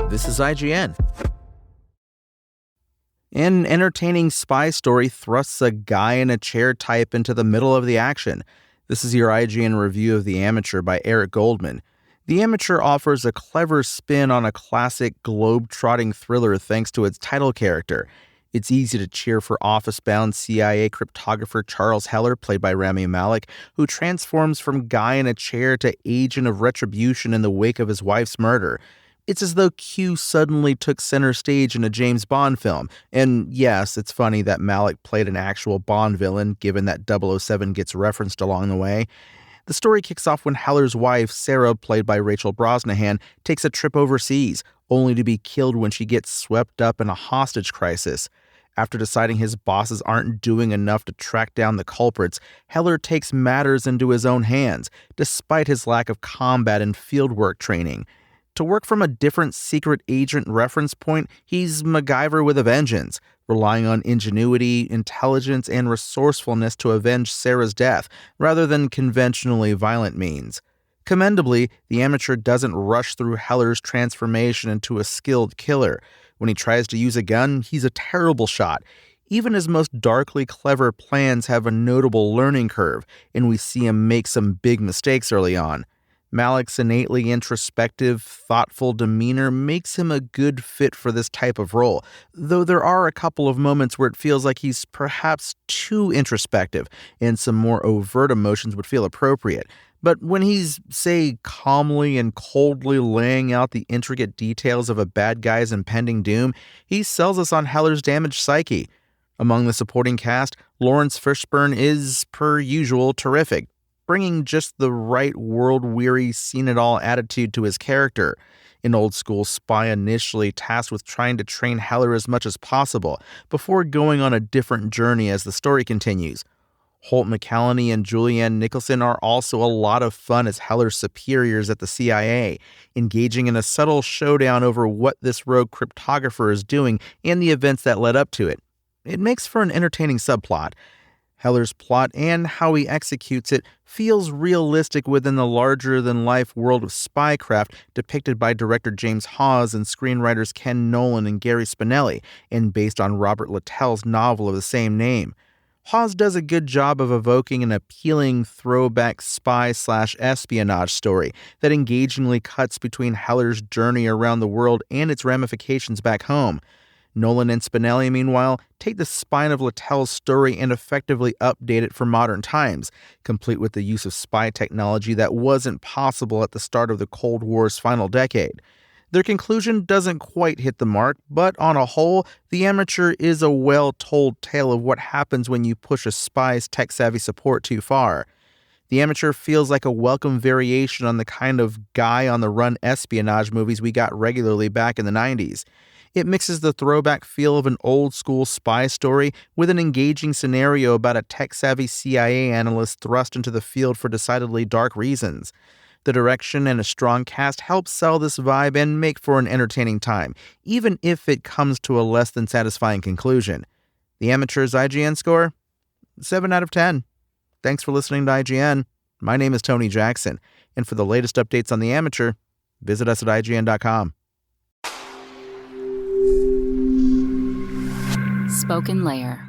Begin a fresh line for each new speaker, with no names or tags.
This is IGN. An entertaining spy story thrusts a guy in a chair type into the middle of the action. This is your IGN review of The Amateur by Eric Goldman. The Amateur offers a clever spin on a classic globe-trotting thriller thanks to its title character. It's easy to cheer for office-bound CIA cryptographer Charles Heller, played by Rami Malek, who transforms from guy in a chair to agent of retribution in the wake of his wife's murder. It's as though Q suddenly took center stage in a James Bond film. And yes, it's funny that Malek played an actual Bond villain, given that 007 gets referenced along the way. The story kicks off when Heller's wife, Sarah, played by Rachel Brosnahan, takes a trip overseas, only to be killed when she gets swept up in a hostage crisis. After deciding his bosses aren't doing enough to track down the culprits, Heller takes matters into his own hands, despite his lack of combat and fieldwork training. To work from a different secret agent reference point, he's MacGyver with a vengeance, relying on ingenuity, intelligence, and resourcefulness to avenge Sarah's death, rather than conventionally violent means. Commendably, The Amateur doesn't rush through Heller's transformation into a skilled killer. When he tries to use a gun, he's a terrible shot. Even his most darkly clever plans have a notable learning curve, and we see him make some big mistakes early on. Malek's innately introspective, thoughtful demeanor makes him a good fit for this type of role, though there are a couple of moments where it feels like he's perhaps too introspective, and some more overt emotions would feel appropriate. But when he's, say, calmly and coldly laying out the intricate details of a bad guy's impending doom, he sells us on Heller's damaged psyche. Among the supporting cast, Lawrence Fishburne is, per usual, terrific, bringing just the right world-weary, seen-it-all attitude to his character. An old-school spy initially tasked with trying to train Heller as much as possible, before going on a different journey as the story continues. Holt McCallany and Julianne Nicholson are also a lot of fun as Heller's superiors at the CIA, engaging in a subtle showdown over what this rogue cryptographer is doing and the events that led up to it. It makes for an entertaining subplot. Heller's plot and how he executes it feels realistic within the larger-than-life world of spycraft depicted by director James Hawes and screenwriters Ken Nolan and Gary Spinelli, and based on Robert Littell's novel of the same name. Hawes does a good job of evoking an appealing throwback spy/espionage story that engagingly cuts between Heller's journey around the world and its ramifications back home. Nolan and Spinelli, meanwhile, take the spine of Littell's story and effectively update it for modern times, complete with the use of spy technology that wasn't possible at the start of the Cold War's final decade. Their conclusion doesn't quite hit the mark, but on a whole, The Amateur is a well-told tale of what happens when you push a spy's tech-savvy support too far. The Amateur feels like a welcome variation on the kind of guy-on-the-run espionage movies we got regularly back in the 90s. It mixes the throwback feel of an old-school spy story with an engaging scenario about a tech-savvy CIA analyst thrust into the field for decidedly dark reasons. The direction and a strong cast help sell this vibe and make for an entertaining time, even if it comes to a less than satisfying conclusion. The Amateur's IGN score? 7 out of 10. Thanks for listening to IGN. My name is Tony Jackson, and for the latest updates on The Amateur, visit us at IGN.com.
SpokenLayer.